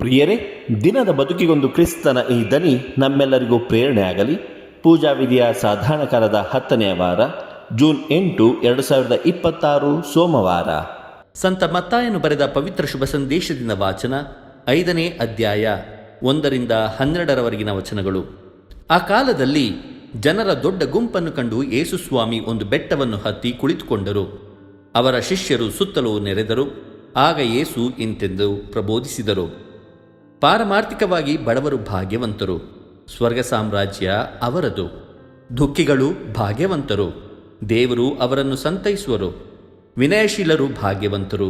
ಪ್ರಿಯರೇ, ದಿನದ ಬದುಕಿಗೊಂದು ಕ್ರಿಸ್ತನ ಈ ದನಿ ನಮ್ಮೆಲ್ಲರಿಗೂ ಪ್ರೇರಣೆ ಆಗಲಿ. ಪೂಜಾ ವಿಧಿಯ ಸಾಧಾರಣ ಕಾಲದ 10ನೇ ವಾರ, ಜೂನ್ 8, 2026 ಸೋಮವಾರ. ಸಂತ ಮತ್ತಾಯನು ಬರೆದ ಪವಿತ್ರ ಶುಭ ಸಂದೇಶದಿಂದ ವಾಚನ, 5ನೇ ಅಧ್ಯಾಯ 1ರಿಂದ 12ರವರೆಗಿನ ವಚನಗಳು. ಆ ಕಾಲದಲ್ಲಿ ಜನರ ದೊಡ್ಡ ಗುಂಪನ್ನು ಕಂಡು ಯೇಸು ಸ್ವಾಮಿ ಒಂದು ಬೆಟ್ಟವನ್ನು ಹತ್ತಿ ಕುಳಿತುಕೊಂಡರು. ಅವರ ಶಿಷ್ಯರು ಸುತ್ತಲೂ ನೆರೆದರು. ಆಗ ಯೇಸು ಇಂತೆಂದು ಪ್ರಬೋಧಿಸಿದರು: ಪಾರಮಾರ್ಥಿಕವಾಗಿ ಬಡವರು ಭಾಗ್ಯವಂತರು, ಸ್ವರ್ಗ ಸಾಮ್ರಾಜ್ಯ ಅವರದು. ದುಃಖಿಗಳು ಭಾಗ್ಯವಂತರು, ದೇವರು ಅವರನ್ನು ಸಂತೈಸುವರು. ವಿನಯಶೀಲರು ಭಾಗ್ಯವಂತರು,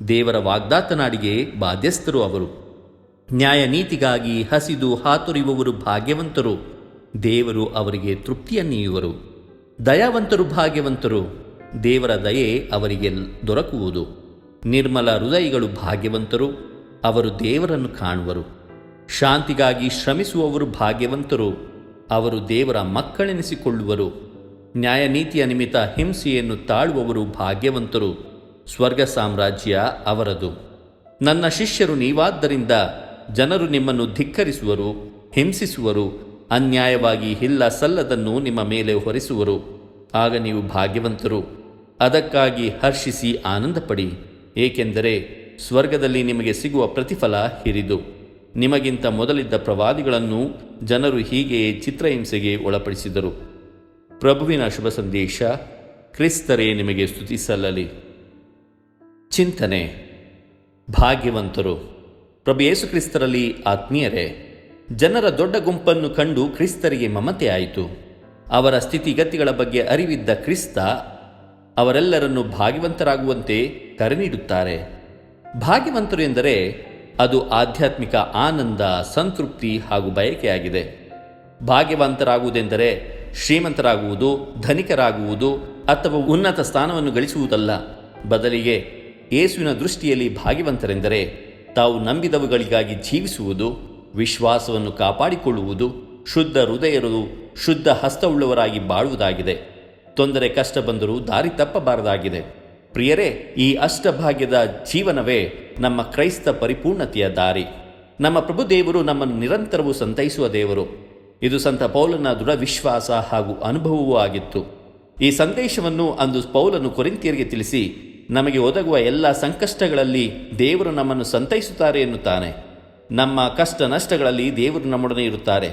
ದೇವರ ವಾಗ್ದಾತ ನಾಡಿಗೆ ಬಾಧ್ಯಸ್ಥರು ಅವರು. ನ್ಯಾಯ ನೀತಿಗಾಗಿ ಹಸಿದು ಹಾತೊರೆಯುವವರು ಭಾಗ್ಯವಂತರು, ದೇವರು ಅವರಿಗೆ ತೃಪ್ತಿಯನ್ನೀಯುವರು. ದಯಾವಂತರು ಭಾಗ್ಯವಂತರು, ದೇವರ ದಯೆ ಅವರಿಗೆ ದೊರಕುವುದು. ನಿರ್ಮಲ ಹೃದಯಿಗಳು ಭಾಗ್ಯವಂತರು, ಅವರು ದೇವರನ್ನು ಕಾಣುವರು. ಶಾಂತಿಗಾಗಿ ಶ್ರಮಿಸುವವರು ಭಾಗ್ಯವಂತರು, ಅವರು ದೇವರ ಮಕ್ಕಳೆನಿಸಿಕೊಳ್ಳುವರು. ನ್ಯಾಯ ನೀತಿಯ ನಿಮಿತ್ತ ಹಿಂಸೆಯನ್ನು ತಾಳುವವರು ಭಾಗ್ಯವಂತರು, ಸ್ವರ್ಗ ಸಾಮ್ರಾಜ್ಯ ಅವರದು. ನನ್ನ ಶಿಷ್ಯರು ನೀವಾದ್ದರಿಂದ ಜನರು ನಿಮ್ಮನ್ನು ಧಿಕ್ಕರಿಸುವರು, ಹಿಂಸಿಸುವರು, ಅನ್ಯಾಯವಾಗಿ ಇಲ್ಲ ಸಲ್ಲದನ್ನು ನಿಮ್ಮ ಮೇಲೆ ಹೊರಿಸುವರು. ಆಗ ನೀವು ಭಾಗ್ಯವಂತರು. ಅದಕ್ಕಾಗಿ ಹರ್ಷಿಸಿ ಆನಂದಪಡಿ, ಏಕೆಂದರೆ ಸ್ವರ್ಗದಲ್ಲಿ ನಿಮಗೆ ಸಿಗುವ ಪ್ರತಿಫಲ ಹಿರಿದು. ನಿಮಗಿಂತ ಮೊದಲಿದ್ದ ಪ್ರವಾದಿಗಳನ್ನು ಜನರು ಹೀಗೆಯೇ ಚಿತ್ರಹಿಂಸೆಗೆ ಒಳಪಡಿಸಿದರು. ಪ್ರಭುವಿನ ಶುಭ ಸಂದೇಶ. ಕ್ರಿಸ್ತರೇ ನಿಮಗೆ ಸ್ತುತಿ ಸಲ್ಲಲಿ. ಚಿಂತನೆ: ಭಾಗ್ಯವಂತರು. ಪ್ರಭು ಯೇಸು ಕ್ರಿಸ್ತರಲ್ಲಿ ಆತ್ಮೀಯರೇ, ಜನರ ದೊಡ್ಡ ಗುಂಪನ್ನು ಕಂಡು ಕ್ರಿಸ್ತರಿಗೆ ಮಮತೆ ಆಯಿತು. ಅವರ ಸ್ಥಿತಿಗತಿಗಳ ಬಗ್ಗೆ ಅರಿವಿದ್ದ ಕ್ರಿಸ್ತ ಅವರೆಲ್ಲರನ್ನು ಭಾಗ್ಯವಂತರಾಗುವಂತೆ ಕರೆ ನೀಡುತ್ತಾರೆ. ಭಾಗ್ಯವಂತರು ಎಂದರೆ ಅದು ಆಧ್ಯಾತ್ಮಿಕ ಆನಂದ, ಸಂತೃಪ್ತಿ ಹಾಗೂ ಬಯಕೆಯಾಗಿದೆ. ಭಾಗ್ಯವಂತರಾಗುವುದೆಂದರೆ ಶ್ರೀಮಂತರಾಗುವುದು, ಧನಿಕರಾಗುವುದು ಅಥವಾ ಉನ್ನತ ಸ್ಥಾನವನ್ನು ಗಳಿಸುವುದಲ್ಲ. ಬದಲಿಗೆ ಯೇಸುವಿನ ದೃಷ್ಟಿಯಲ್ಲಿ ಭಾಗ್ಯವಂತರೆಂದರೆ ತಾವು ನಂಬಿದವುಗಳಿಗಾಗಿ ಜೀವಿಸುವುದು, ವಿಶ್ವಾಸವನ್ನು ಕಾಪಾಡಿಕೊಳ್ಳುವುದು, ಶುದ್ಧ ಹೃದಯರು, ಶುದ್ಧ ಹಸ್ತವುಳ್ಳವರಾಗಿ ಬಾಳುವುದಾಗಿದೆ. ತೊಂದರೆ ಕಷ್ಟ ಬಂದರೂ ದಾರಿ ತಪ್ಪಬಾರದಾಗಿದೆ. ಪ್ರಿಯರೇ, ಈ ಅಷ್ಟಭಾಗ್ಯದ ಜೀವನವೇ ನಮ್ಮ ಕ್ರೈಸ್ತ ಪರಿಪೂರ್ಣತೆಯ ದಾರಿ. ನಮ್ಮ ಪ್ರಭು ದೇವರು ನಮ್ಮನ್ನು ನಿರಂತರವೂ ಸಂತೈಸುವ ದೇವರು. ಇದು ಸಂತ ಪೌಲನ ದೃಢ ವಿಶ್ವಾಸ ಹಾಗೂ ಅನುಭವವೂ ಆಗಿತ್ತು. ಈ ಸಂದೇಶವನ್ನು ಅಂದು ಪೌಲನು ಕೊರಿಂಥಿಯರಿಗೆ ತಿಳಿಸಿ, ನಮಗೆ ಒದಗುವ ಎಲ್ಲ ಸಂಕಷ್ಟಗಳಲ್ಲಿ ದೇವರು ನಮ್ಮನ್ನು ಸಂತೈಸುತ್ತಾರೆ ಎನ್ನುತ್ತಾನೆ. ನಮ್ಮ ಕಷ್ಟ ನಷ್ಟಗಳಲ್ಲಿ ದೇವರು ನಮ್ಮೊಡನೆ ಇರುತ್ತಾರೆ.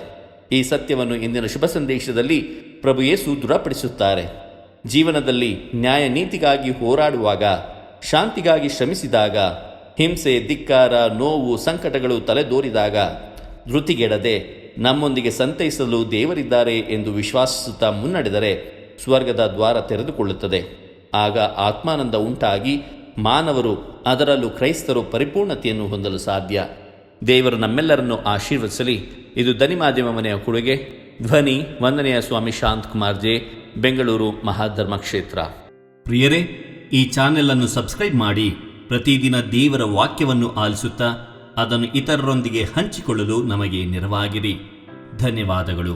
ಈ ಸತ್ಯವನ್ನು ಇಂದಿನ ಶುಭ ಸಂದೇಶದಲ್ಲಿ ಪ್ರಭು ಯೇಸು ದೃಢಪಡಿಸುತ್ತಾರೆ. ಜೀವನದಲ್ಲಿ ನ್ಯಾಯ ನೀತಿಗಾಗಿ ಹೋರಾಡುವಾಗ, ಶಾಂತಿಗಾಗಿ ಶ್ರಮಿಸಿದಾಗ, ಹಿಂಸೆ, ಧಿಕ್ಕಾರ, ನೋವು, ಸಂಕಟಗಳು ತಲೆದೋರಿದಾಗ ಧೃತಿಗೆಡದೆ ನಮ್ಮೊಂದಿಗೆ ಸಂತೈಸಲು ದೇವರಿದ್ದಾರೆ ಎಂದು ವಿಶ್ವಾಸಿಸುತ್ತಾ ಮುನ್ನಡೆದರೆ ಸ್ವರ್ಗದ ದ್ವಾರ ತೆರೆದುಕೊಳ್ಳುತ್ತದೆ. ಆಗ ಆತ್ಮಾನಂದ ಉಂಟಾಗಿ ಮಾನವರು, ಅದರಲ್ಲೂ ಕ್ರೈಸ್ತರು ಪರಿಪೂರ್ಣತೆಯನ್ನು ಹೊಂದಲು ಸಾಧ್ಯ. ದೇವರು ನಮ್ಮೆಲ್ಲರನ್ನು ಆಶೀರ್ವದಿಸಲಿ. ಇದು ಧ್ವನಿ ಮಾಧ್ಯಮ ಮನೆಯ ಕೊಡುಗೆ. ಧ್ವನಿ ವಂದನೆಯ ಸ್ವಾಮಿ ಶಾಂತಕುಮಾರ್ ಜೆ, ಬೆಂಗಳೂರು ಮಹಾಧರ್ಮ ಕ್ಷೇತ್ರ. ಪ್ರಿಯರೇ, ಈ ಚಾನೆಲ್ ಅನ್ನು ಸಬ್ಸ್ಕ್ರೈಬ್ ಮಾಡಿ ಪ್ರತಿದಿನ ದೇವರ ವಾಕ್ಯವನ್ನು ಆಲಿಸುತ್ತಾ ಅದನ್ನು ಇತರರೊಂದಿಗೆ ಹಂಚಿಕೊಳ್ಳಲು ನಮಗೆ ನೆರವಾಗಿರಿ. ಧನ್ಯವಾದಗಳು.